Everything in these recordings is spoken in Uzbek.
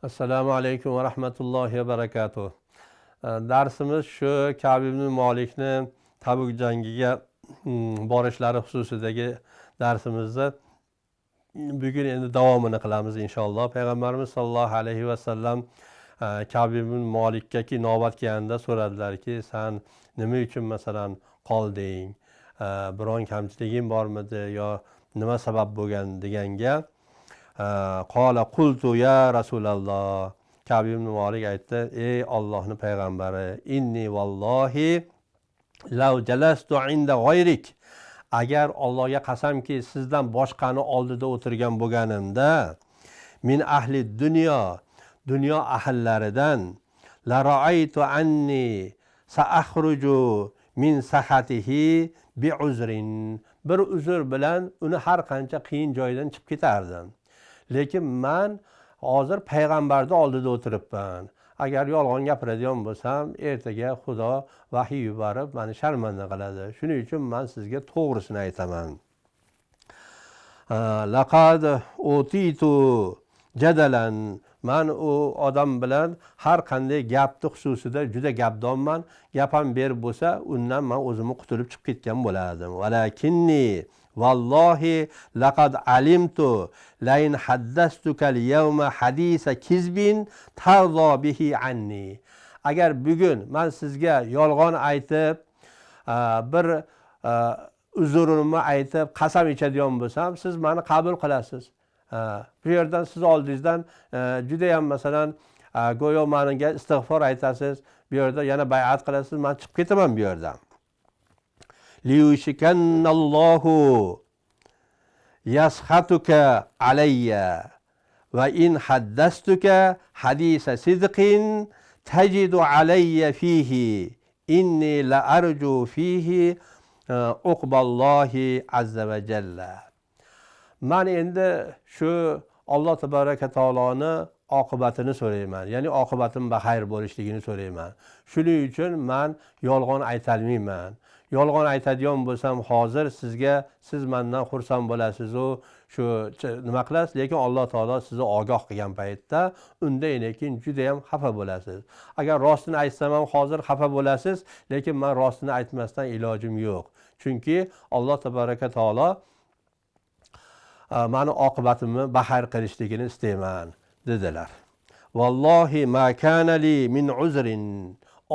Assalomu alaykum va rahmatullohi va barakatuh. Darsimiz shu Ka'b ibn Malikni Tabuk jangiga borishlari xususidagi darsimizda bugun endi davomini qilamiz inshaalloh. Payg'ambarimiz sollallohu alayhi va sallam Ka'b ibn Malikka navbat kelganda so'radilarki, sen nima uchun masalan qolding? Biron kamchiliging bormidi yo nima sabab bo'lgan deganga Qala qultu ya Rasulalloh. Ka'b ibn Malik aytdi, ey Allohning payg'ambari, inni vallohi law jalastu inda g'ayrik. Agar Allohga qasamki sizdan boshqani oldida o'tirgan bo'lganimda, min ahli dunyo ahllaridan la ra'aytu anni sa'akhruju min sahatihi bi uzrin. Bir uzr bilan uni har qancha qiyin joydan chiqib ketardim. Lekin men hozir payg'ambarning oldida o'tiribman. Agar yolg'on gapiradigan bo'lsam, ertaga Xudo vahiy yuborib meni sharmanda qiladi. Shuning uchun men sizga to'g'risini aytaman. Laqad utitu jadalan. Men u odam bilan har qanday gapni xususida juda gapdonman. Gapam berib bo'lsa, undan men o'zimni qutulib chiqib ketgan bo'lardim. Walakinni vallohi laqad alimtu lain haddastuka al-yawma hadisa kizbin tarzo bihi anni. Agar bugun men sizga yolg'on aytib bir uzrimni aytib qasam ichadigan bo'lsam, siz meni qabul qilasiz. Bu yerdan siz oldingizdan juda ham masalan go'yo menga istig'for aytasiz, bu yerda yana bay'at qilasiz, men chiqib ketaman bu yerdan. Liyushikannallohu yashatuka alayya va in haddastuka hadisa sidqin tajidu alayya fihi inni la arju fihi uqballohi azza va jalla. Men endi shu Alloh tabaraka taoloni oqibatini so'rayman. Ya'ni oqibatim baxayr bo'lishligini so'rayman. Shuning uchun men yolg'on aytolmayman. Yolg'on aytadigan bo'lsam hozir sizga siz mendan xursand bo'lasiz u shu nima qilasiz, lekin Alloh taolo sizni ogoh qilgan paytda unda lekin juda ham xafa bo'lasiz. Agar rostini aytsam ham hozir xafa bo'lasiz, lekin men rostini aytmasdan ilojim yo'q. Chunki Alloh tabaraka taolo meni oqibatimni baxayr qilishligini istayman dedilar. Vallohi ma kana li min uzrin.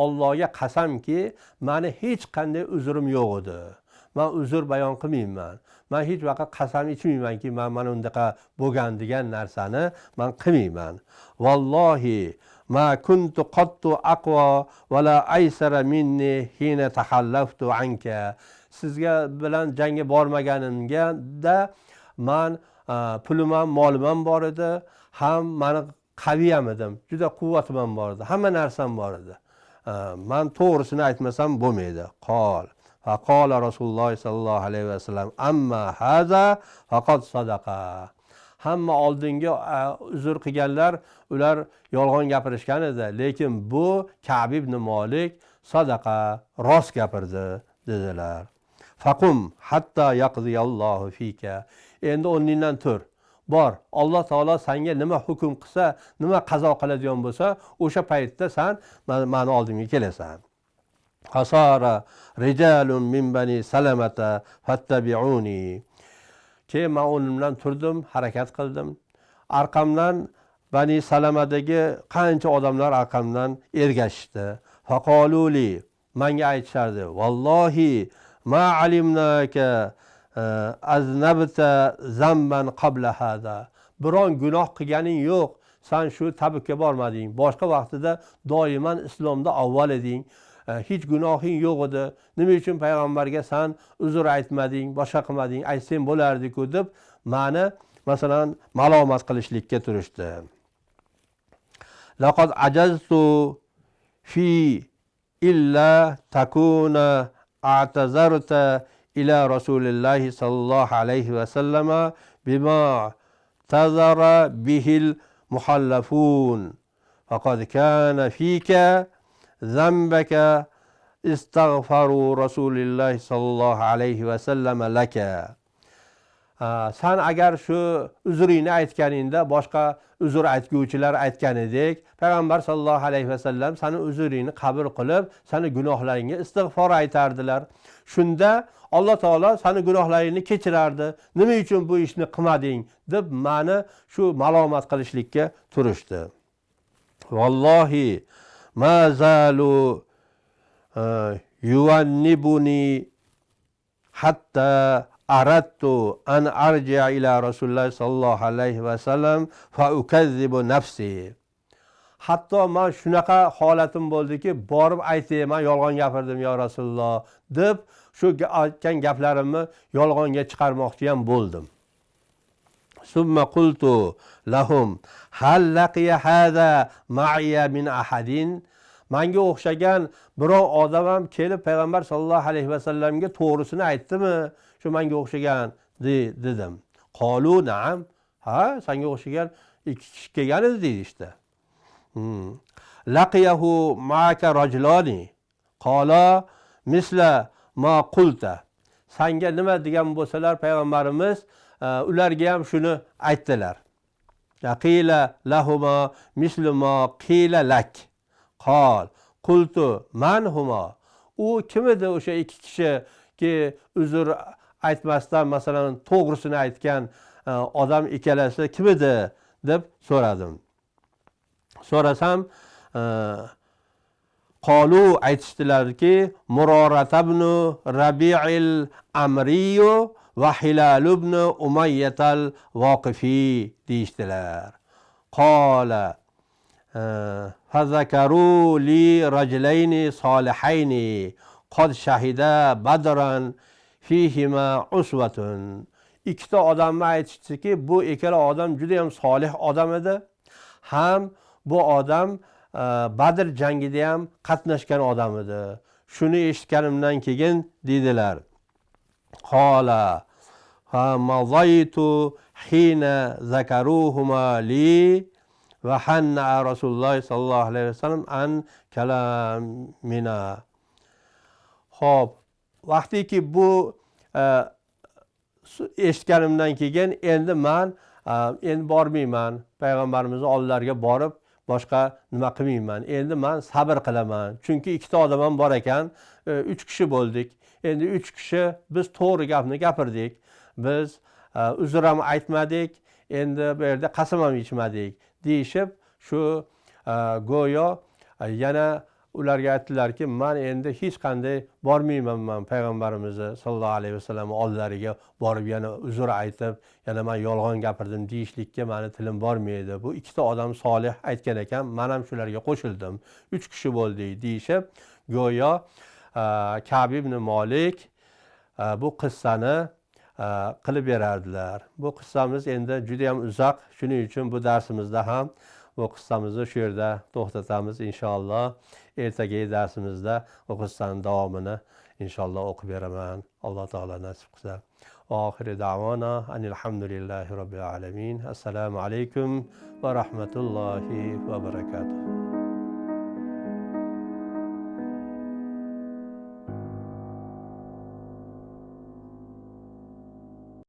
Allohga qasamki, meni hech qanday uzrim yo'q edi. Men uzr bayon qilmayman. Men hech vaqt qasam ichmaymanki, men mana undaqa bo'lgan degan narsani men qilmayman. Vallohi ma kuntu qattu aqwa va la aysara minni hina tahallaftu anka. Sizga bilan jangga bormaganimga da men pulim ham, molim ham bor edi, ham meni qaviy ham edim. Juda quvvatim ham bor edi. Hamma narsam bor edi. Men to'g'risini aytmasam bo'lmaydi. Faqala Rasululloh sallallohu alayhi va sallam amma haza faqat sadaqa. Hamma oldingi uzr qilganlar ular yolg'on gapirishgan edi, lekin bu Ka'b ibn Malik sadaqa, rost gapirdi dedilar. Faqum hatta yaqdiyallohu fika. Endi o'rningdan tur. Bor, Alloh taolo senga nima hukm qilsa, nima qazo qiladigan bo'lsa, o'sha paytda sen meni oldimga kelasan. Hasara rijalun min bani salamata fattabi'uni. Keyin men o'rnimdan turdim, harakat qildim. Arqamdan Bani Salamadagi qancha odamlar arqamdan ergashishdi. Faqoluli, menga aytishardi, vallohi ma alimnaka aznabta zamban qabla hada. Biron gunoh qilganing yo'q. Sen shu Tabukka bormading. Boshqa vaqtida doiman islomda avval eding. Hech gunohing yo'q edi. Nima uchun payg'ambarga sen uzr aytmading, boshqa qilmading, aytsang bo'lardi-ku deb meni masalan malomat qilishlikka turishdi. Laqad ajaztu fi illa takuna a'tazarta ila Rasulillahi sallallahu alayhi va sallama bima tazara bihil muhallafun. Faqad kana fika zambaka istaghfaru Rasulillahi sallallahu alayhi va sallam laka. Sen agar shu uzringni aytganingda boshqa uzr aytguvchilar aytganidek, payg'ambar sollallohu alayhi vasallam seni uzringni qabul qilib, seni gunohlaringga istig'for aytardilar. Shunda Alloh taolo seni gunohlaringni kechirardi. Nima uchun bu ishni qilmading deb meni shu malomat qilishlikka turishdi. Vallohi ma zalu yuvannibuni hatta aradtu an arji'a ila Rasululloh sallallohu alayhi vasallam fa ukazzibu nafsi. Hatto men shunaqa holatim bo'ldiki, borib aytay, men yolg'on gapirdim ya Rasululloh deb shu aytgan gaplarimni yolg'onga chiqarmoqchi ham bo'ldim. Summa qultu lahum hal laqiya hada ma'iya min ahadin. Menga o'xshagan biror odam ham kelib payg'ambar sollallohu alayhi vasallamga to'g'risini aytdimi? Shu menga o'xshagan dedim. Qalu na'am. Ha, senga o'xshagan ikki kishi kelgan edi deydi. Laqiyahu ma'aka rajulani qala misla ma qulta. Senga nima degan bo'lsalar payg'ambarimiz ularga ham shuni aytdilar. Qila lahuma mislu ma qila lak. Qal qultu man huma. U kim edi o'sha ikki kishi ki uzr aytmasdan masalan to'g'risini aytgan odam ikkalasi kim edi deb so'radim. So'rasam qalu aytishdilarki Murorat ibn Rabi'il Amriyo va Hilal ibn Umayyah al-Waqifi deyishdilar. Qala fazakaru li rajulaini solihaini qad shahida badran fihima uswatun. Ikkita odamni aytishdiki, bu ikkala odam juda ham solih odam edi. Ham bu odam Badr jangida ham qatnashgan odam edi. Shuni eshitganimdan keyin dedilar. Qala fa mazaytu hina zakaruhuma li va hanna Rasululloh sallallohu alayhi vasallam an kalamina. Xo'p, vaqtiki bu eshitganimdan keyin endi men endi bormayman, payg'ambarimiz oldilariga borib boshqa nima qilmayman. Endi men sabr qilaman. Chunki ikkita odam ham bor ekan, 3 kishi bo'ldik. Endi 3 kishi biz to'g'ri gapni gapirdik. Biz uzr ham aytmadik, endi bu yerda qasam ham ichmadik deyishib, shu go'yo yana ularga aytdilarki, men endi hech qanday bormayman payg'ambarimiz sollallohu alayhi vasallam oldilariga borib yana uzr aytib, yana men yolg'on gapirdim deyishlikka meni tilim bormaydi. Bu ikkita odam solih aytgan ekan, men ham shularga qo'shildim. 3 kishi bo'ldik deyishib, go'yo Ka'b ibn Malik bu qissani qilib berardilar. Bu qissamiz endi juda ham uzoq, shuning uchun bu darsimizda ham bu qissamizni shu yerda to'xtatamiz inshaalloh. Ertaga darsimizda bu qissaning davomini inshaalloh o'qib beraman. Alloh taolo nasib qilsa. Oxiri davona alhamdulillahi robbil alamin. Assalomu alaykum va rahmatullohi va barakatuh.